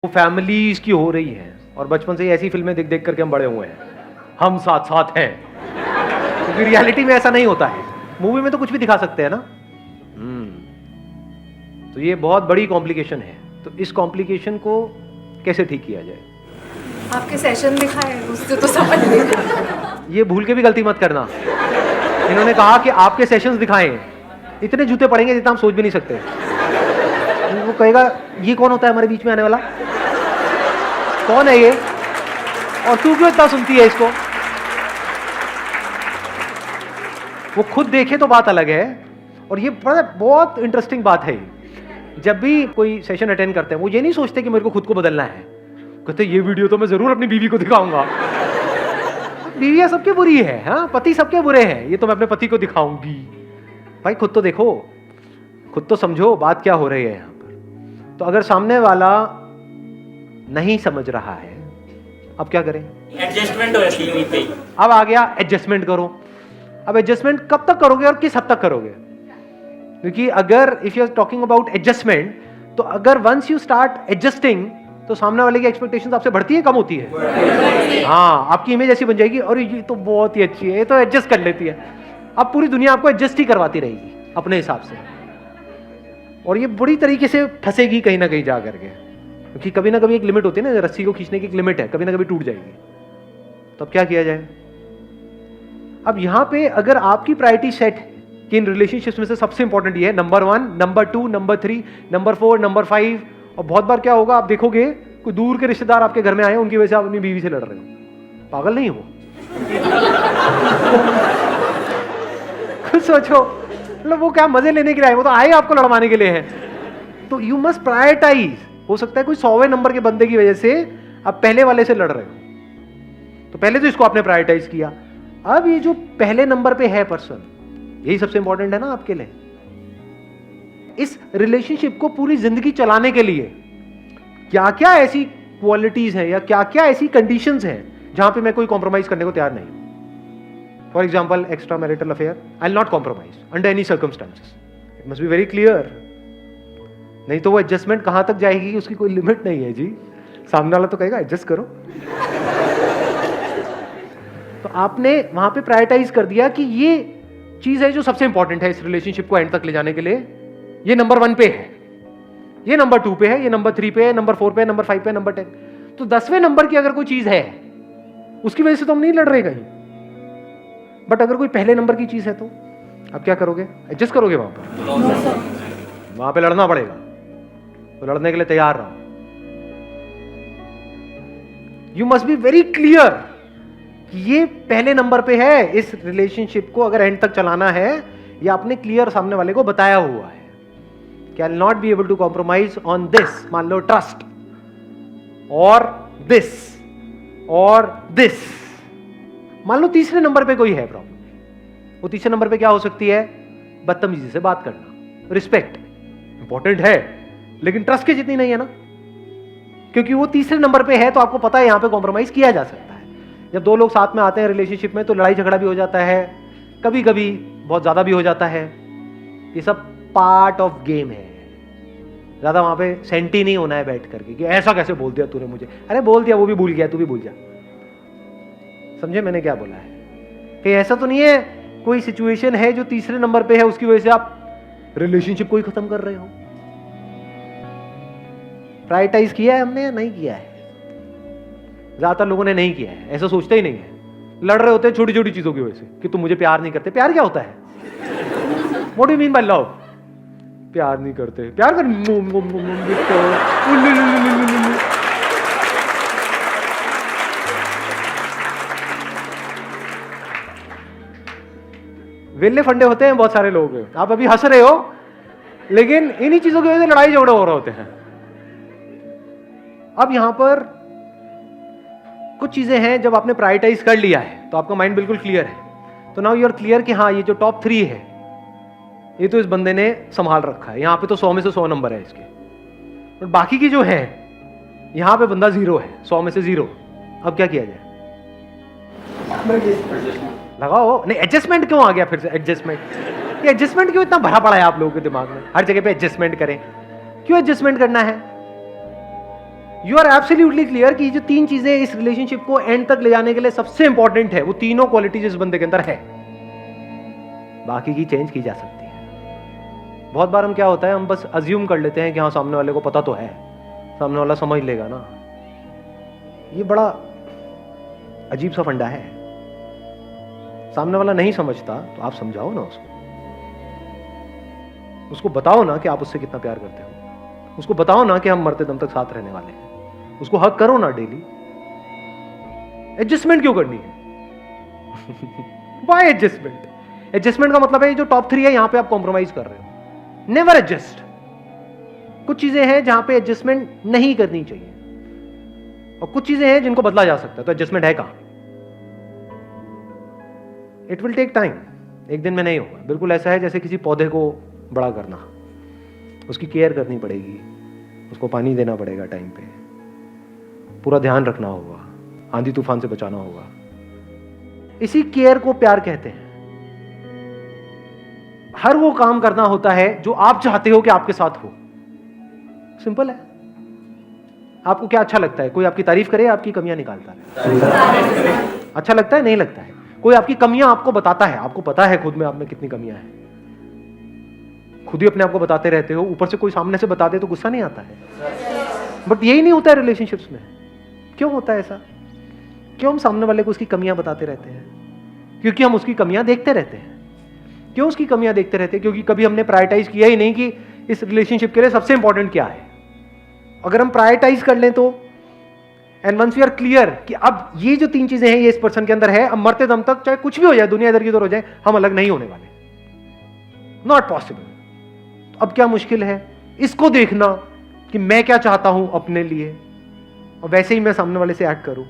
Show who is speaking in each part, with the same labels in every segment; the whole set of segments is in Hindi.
Speaker 1: वो फैमिलीज की हो रही है और बचपन से ही ऐसी फिल्में देख देख करके हम बड़े हुए हैं, हम साथ साथ हैं। क्योंकि रियलिटी में ऐसा नहीं होता है, मूवी में तो कुछ भी दिखा सकते हैं ना। तो ये बहुत बड़ी कॉम्प्लिकेशन है। तो इस कॉम्प्लिकेशन को कैसे ठीक किया जाए?
Speaker 2: आपके सेशन दिखाए, उससे तो समझ नहीं।
Speaker 1: ये भूल के भी गलती मत करना। इन्होंने कहा कि आपके सेशंस दिखाएं, इतने जूते पड़ेंगे जितना हम सोच भी नहीं सकते। वो कहेगा ये कौन होता है हमारे बीच में आने वाला, कौन है ये, और तू क्यों इतना सुनती है इसको? वो खुद देखे तो बात अलग है। और ये बहुत इंटरेस्टिंग बात है। जब भी कोई सेशन अटेंड करते हैं वो ये नहीं सोचते कि मेरे को खुद को बदलना है, कहते ये वीडियो तो मैं जरूर अपनी बीवी को दिखाऊंगा। बीवियां सबके बुरी है, हाँ, पति सबके बुरे हैं, ये तो मैं अपने पति को दिखाऊंगी। भाई खुद तो देखो, खुद तो समझो बात क्या हो रही है यहाँ पर। तो अगर सामने वाला नहीं समझ रहा है, अब क्या करें?
Speaker 3: एडजस्टमेंट हो जाती है पे।
Speaker 1: अब आ गया एडजस्टमेंट करो। अब एडजस्टमेंट कब तक करोगे और किस हद तक करोगे? क्योंकि अगर if you are talking about adjustment, तो अगर वंस यू स्टार्ट एडजस्टिंग तो सामने वाले की एक्सपेक्टेशंस आपसे बढ़ती है, कम होती है? हाँ, आपकी इमेज ऐसी बन जाएगी, और ये तो बहुत ही अच्छी है, ये तो एडजस्ट कर लेती है। अब पूरी दुनिया आपको एडजस्ट ही करवाती रहेगी अपने हिसाब से, और ये बुरी तरीके से फंसेगी कहीं ना कहीं जा करके। क्योंकि कभी ना कभी एक लिमिट होती है ना, रस्सी को खींचने की एक लिमिट है, कभी ना कभी टूट जाएगी। तो अब क्या किया जाए? अब यहां पे अगर आपकी प्रायोरिटी सेट है कि इन रिलेशनशिप्स में से सबसे इंपॉर्टेंट ये है, number 1, number 2, number 3, number 4, number 5, और बहुत बार क्या होगा, आप देखोगे कोई दूर के रिश्तेदार आपके घर में आए, उनकी वजह से आप अपनी बीवी से लड़ रहे हो। पागल नहीं हो? खुद सोचो, मतलब वो क्या मजे लेने के लिए आए, वो तो आए आपको लड़वाने के लिए है। तो यू मस्ट प्रायोरिटाइज। हो सकता है कोई 100वें नंबर के बंदे की वजह से आप पहले वाले से लड़ रहे हो, तो पहले तो इसको आपने प्रायोरिटाइज किया। अब ये जो पहले नंबर पे है पर्सन, यही सबसे इंपॉर्टेंट है ना आपके लिए। इस रिलेशनशिप को पूरी जिंदगी चलाने के लिए क्या क्या ऐसी क्वालिटीज हैं या क्या क्या ऐसी कंडीशंस हैं जहां पे मैं कोई कॉम्प्रोमाइज करने को तैयार नहीं हूं। For example, extra marital affair, I will not compromise under any circumstances. It must be very clear. नहीं तो वो एडजस्टमेंट कहां तक जाएगी, उसकी कोई लिमिट नहीं है जी। सामने वाला तो कहेगा एडजस्ट करो। तो आपने वहां पे प्रायोरिटाइज कर दिया कि ये चीज है जो सबसे इंपॉर्टेंट है इस रिलेशनशिप को एंड तक ले जाने के लिए। ये नंबर 1 पे है, ये नंबर 2 पे है, ये नंबर 3 पे है, नंबर 4 पे है, नंबर 5 पे है, नंबर 10। तो 10वें नंबर की अगर कोई चीज है, उसकी वजह से तो हम नहीं लड़ रहे कहीं। बट अगर कोई पहले नंबर की चीज है तो अब क्या करोगे? एडजस्ट करोगे? वहां पर वहां पे लड़ना पड़ेगा, तो लड़ने के लिए तैयार रहो। You must be very clear कि ये पहले नंबर पे है। इस रिलेशनशिप को अगर एंड तक चलाना है, या आपने क्लियर सामने वाले को बताया हुआ है कि I will not be able to compromise on this, मान लो ट्रस्ट, और दिस, और दिस। मान लो तीसरे नंबर पे कोई है प्रॉब्लम, वो तीसरे नंबर पे क्या हो सकती है? बदतमीजी से बात करना। रिस्पेक्ट इंपॉर्टेंट है, लेकिन ट्रस्ट की जितनी नहीं है ना, क्योंकि वो तीसरे नंबर पे है, तो आपको पता है यहां पे कॉम्प्रोमाइज किया जा सकता है। जब दो लोग साथ में आते हैं रिलेशनशिप में, तो लड़ाई झगड़ा भी हो जाता है, कभी कभी बहुत ज्यादा भी हो जाता है। ये सब पार्ट ऑफ गेम है। ज्यादा वहां पे सेंटी नहीं होना है बैठ करके कि ऐसा कैसे बोल दिया तूने मुझे। अरे बोल दिया, वो भी भूल गया, तू भी भूल जा। समझे मैंने क्या बोला है? कि ऐसा तो नहीं है कोई सिचुएशन है जो तीसरे नंबर पे है, उसकी वजह से आप रिलेशनशिप को ही खत्म कर रहे हो। प्रायोरिटाइज किया है हमने या नहीं किया है? ज्यादातर लोगों ने नहीं किया है, ऐसा सोचते ही नहीं है। लड़ रहे होते हैं छोटी छोटी चीजों की वजह से कि तुम मुझे प्यार नहीं करते। प्यार क्या होता है? What do you mean by love? प्यार नहीं करते, प्यार कर। वेले फंडे होते हैं बहुत सारे लोग। आप अभी हंस रहे हो, लेकिन इन्हीं चीजों की वजह से लड़ाई झगड़े हो रहे होते हैं। अब यहां पर कुछ चीजें हैं, जब आपने प्रायोरिटाइज कर लिया है तो आपका माइंड बिल्कुल क्लियर है। तो नाउ यू आर क्लियर कि हाँ, ये जो टॉप 3 है, ये तो इस बंदे ने संभाल रखा है। यहां पे तो 100 में से 100 नंबर है इसके, और बाकी की जो है, यहां पे बंदा 0 है, 100 में से 0। अब क्या किया जाए? लगाओ। नहीं, एडजस्टमेंट क्यों आ गया फिर से? एडजस्टमेंट, ये एडजस्टमेंट क्यों इतना भरा पड़ा है आप लोगों के दिमाग में? हर जगह पे एडजस्टमेंट करें, क्यों एडजस्टमेंट करना है? यू आर एब्सोल्युटली क्लियर कि जो 3 चीजें इस रिलेशनशिप को एंड तक ले जाने के लिए सबसे इंपॉर्टेंट है, वो तीनों क्वालिटीज इस बंदे के अंदर है, बाकी की चेंज की जा सकती है। बहुत बार हम क्या होता है, हम बस अज्यूम कर लेते हैं कि हाँ सामने वाले को पता तो है, सामने वाला समझ लेगा ना। ये बड़ा अजीब सा फंडा है। सामने वाला नहीं समझता तो आप समझाओ ना उसको बताओ ना कि आप उससे कितना प्यार करते हो, उसको बताओ ना कि हम मरते दम तक साथ रहने वाले हैं, उसको हक करो ना डेली। एडजस्टमेंट क्यों करनी है? Why adjustment? एडजस्टमेंट का मतलब है जो टॉप 3 है यहां पे आप कॉम्प्रोमाइज कर रहे हो। Never adjust. कुछ चीजें हैं जहां पे एडजस्टमेंट नहीं करनी चाहिए और कुछ चीजें हैं जिनको बदला जा सकता है, तो एडजस्टमेंट है कहां? इट विल टेक टाइम, एक दिन में नहीं होगा। बिल्कुल ऐसा है जैसे किसी पौधे को बड़ा करना, उसकी केयर करनी पड़ेगी, उसको पानी देना पड़ेगा टाइम पे, पूरा ध्यान रखना होगा, आंधी तूफान से बचाना होगा। इसी केयर को प्यार कहते हैं। हर वो काम करना होता है जो आप चाहते हो कि आपके साथ हो। सिंपल है। आपको क्या अच्छा लगता है? कोई आपकी तारीफ करे, आपकी कमियां निकालता है? अच्छा लगता है? नहीं लगता है। कोई आपकी कमियां आपको बताता है, आपको पता है खुद में आप में कितनी कमियां हैं, खुद ही अपने आप को बताते रहते हो, ऊपर से कोई सामने से बता दे तो गुस्सा नहीं आता है। बट यही नहीं होता है रिलेशनशिप्स में। क्यों होता है ऐसा? क्यों हम सामने वाले को उसकी कमियां बताते रहते हैं? क्योंकि हम उसकी कमियां देखते रहते हैं। क्यों उसकी कमियां देखते रहते हैं? क्योंकि कभी हमने प्रायोरिटाइज किया ही नहीं कि इस रिलेशनशिप के लिए सबसे इंपॉर्टेंट क्या है। अगर हम प्रायोरिटाइज कर लें तो, and once we are clear कि अब ये जो 3 चीजें हैं ये इस पर्सन के अंदर है, अब मरते दम तक चाहे कुछ भी हो जाए, दुनिया इधर की उधर हो जाए, हम अलग नहीं होने वाले। Not possible. तो अब क्या मुश्किल है? इसको देखना कि मैं क्या चाहता हूं अपने लिए, और वैसे ही मैं सामने वाले से एक्ट करूं,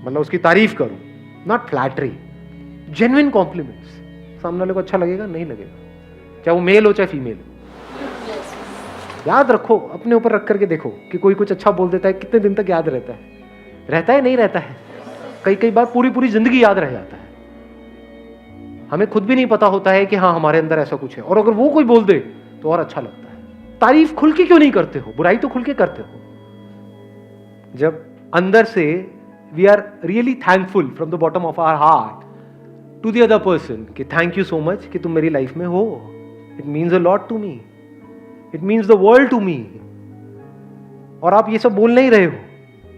Speaker 1: मतलब उसकी तारीफ करूं, नॉट फ्लैटरी, जेन्युइन कॉम्प्लीमेंट्स। सामने वाले को अच्छा लगेगा? नहीं लगेगा, चाहे वो मेल हो चाहे फीमेल हो। याद रखो, अपने ऊपर रख करके देखो कि कोई कुछ अच्छा बोल देता है, कितने दिन तक याद रहता है? रहता है? नहीं रहता है। कई बार पूरी पूरी जिंदगी याद रह जाता है। हमें खुद भी नहीं पता होता है कि हाँ हमारे अंदर ऐसा कुछ है, और अगर वो कोई बोल दे तो और अच्छा लगता है। तारीफ खुल के क्यों नहीं करते हो? बुराई तो खुल के करते हो। जब अंदर से we are really thankful from the bottom of our heart to the other person कि थैंक यू सो मच कि तुम मेरी लाइफ में हो, it means a lot to me, it means the world to me. और आप ये सब बोल नहीं रहे हो,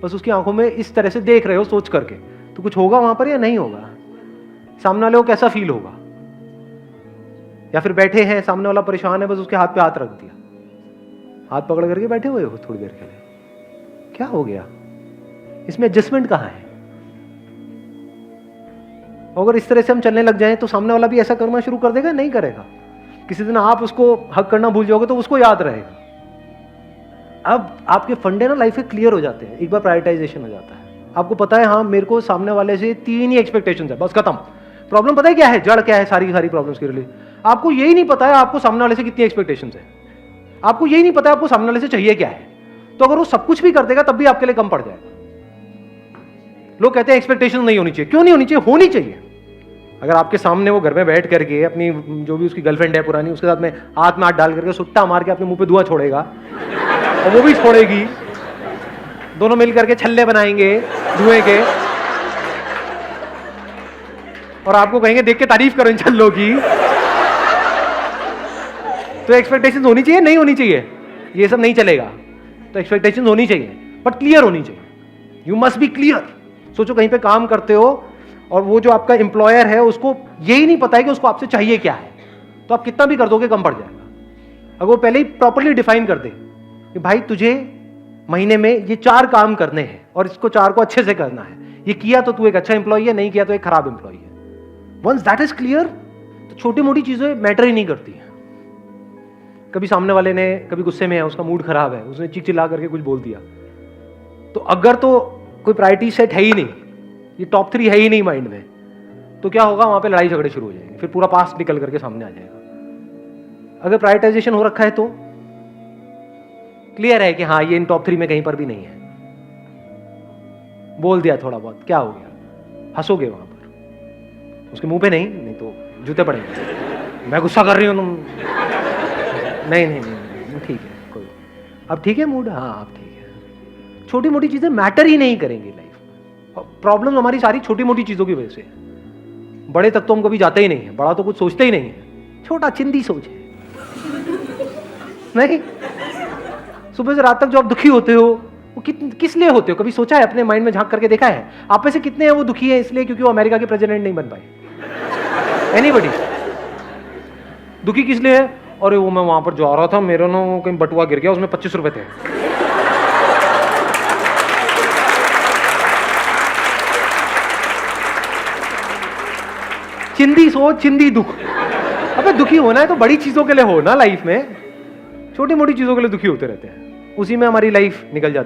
Speaker 1: बस उसकी आंखों में इस तरह से देख रहे हो सोच करके, तो कुछ होगा वहां पर या नहीं होगा? सामने वाले को कैसा फील होगा? या फिर बैठे हैं, सामने वाला परेशान है, बस उसके हाथ पे हाथ रख दिया, हाथ पकड़ करके बैठे हुए हो थोड़ी देर के लिए, क्या हो गया? इसमें एडजस्टमेंट कहां है? अगर इस तरह से हम चलने लग जाएं तो सामने वाला भी ऐसा करना शुरू कर देगा? नहीं करेगा। किसी दिन आप उसको हक करना भूल जाओगे तो उसको याद रहेगा। अब आपके फंडे ना लाइफ में क्लियर हो जाते हैं, एक बार प्रायोरिटाइजेशन हो जाता है। आपको पता है हाँ मेरे को सामने वाले से 3 ही एक्सपेक्टेशंस है, बस खत्म। प्रॉब्लम पता है क्या है? जड़ क्या है सारी प्रॉब्लम्स के लिए? आपको यही नहीं पता है आपको सामने वाले से कितनी एक्सपेक्टेशंस है। आपको यही नहीं पता है आपको सामने वाले से चाहिए क्या है। तो अगर वो सब कुछ भी कर देगा तब भी आपके लिए कम पड़ जाएगा। लोग कहते हैं एक्सपेक्टेशन नहीं होनी चाहिए। क्यों नहीं होनी चाहिए? होनी चाहिए। अगर आपके सामने वो घर में बैठ करके अपनी जो भी उसकी गर्लफ्रेंड है पुरानी, उसके साथ में हाथ डाल करके सुट्टा मार के अपने मुंह पे धुआं छोड़ेगा और वो भी छोड़ेगी, दोनों मिल करके छल्ले बनाएंगे धुएं के, और आपको कहेंगे देख के तारीफ करो इन छल्लों की, तो एक्सपेक्टेशंस होनी चाहिए? नहीं होनी चाहिए? ये सब नहीं चलेगा। तो एक्सपेक्टेशंस होनी चाहिए, बट क्लियर होनी चाहिए। You must be clear. सोचो कहीं पे काम करते हो और वो जो आपका एम्प्लॉयर है उसको यही नहीं पता है कि उसको आपसे चाहिए क्या है, तो आप कितना भी कर दोगे कम पड़ जाएगा। अगर वो पहले ही प्रॉपर्ली डिफाइन कर दे कि भाई तुझे महीने में ये 4 काम करने हैं और इसको 4 को अच्छे से करना है, ये किया तो तू एक अच्छा एम्प्लॉय है, नहीं किया तो एक खराब एम्प्लॉय है। वंस दैट इज क्लियर तो छोटी मोटी चीजें मैटर ही नहीं करती हैं। कभी सामने वाले ने कभी गुस्से में है, उसका मूड खराब है, उसने चीख चिल्ला करके कुछ बोल दिया, तो अगर तो कोई प्रायोरिटी सेट है ही नहीं, ये टॉप 3 है ही नहीं माइंड में, तो क्या होगा? वहां पे लड़ाई झगड़े शुरू हो जाएंगे, फिर पूरा पास्ट निकल करके सामने आ जाएगा। अगर प्रायोरिटाइजेशन हो रखा है तो क्लियर है कि हाँ ये इन टॉप 3 में कहीं पर भी नहीं है, बोल दिया थोड़ा बहुत, क्या हो गया? हंसोगे वहां पर, उसके मुंह पे नहीं तो जूते पड़ेंगे। मैं गुस्सा कर रही हूँ, नहीं ठीक है कोई, अब ठीक है मूड? हाँ अब ठीक है, छोटी मोटी चीजें मैटर ही नहीं करेंगी लाइफ में। प्रॉब्लम हमारी सारी छोटी मोटी चीजों की वजह से है। बड़े तक तो हम कभी जाते ही नहीं है, बड़ा तो कुछ सोचते ही नहीं है, छोटा चिंदी सोच है। नहीं, सुबह से रात तक जो आप दुखी होते हो वो किस लिए होते हो? कभी सोचा है? अपने माइंड में झांक करके देखा है? आप में से कितने हैं वो दुखी है इसलिए क्योंकि वो अमेरिका के प्रेसिडेंट नहीं बन पाए? एनीबॉडी? दुखी किस लिए है? अरे वो मैं वहां पर जा रहा था, मेरा ना कहीं बटुआ गिर गया, उसमें 25 रुपए थे। चिंदी सोच, चिंदी दुख। अबे दुखी होना है तो बड़ी चीजों के लिए हो ना लाइफ में, छोटी मोटी चीजों के लिए दुखी होते रहते हैं, उसी में हमारी लाइफ निकल जाती है।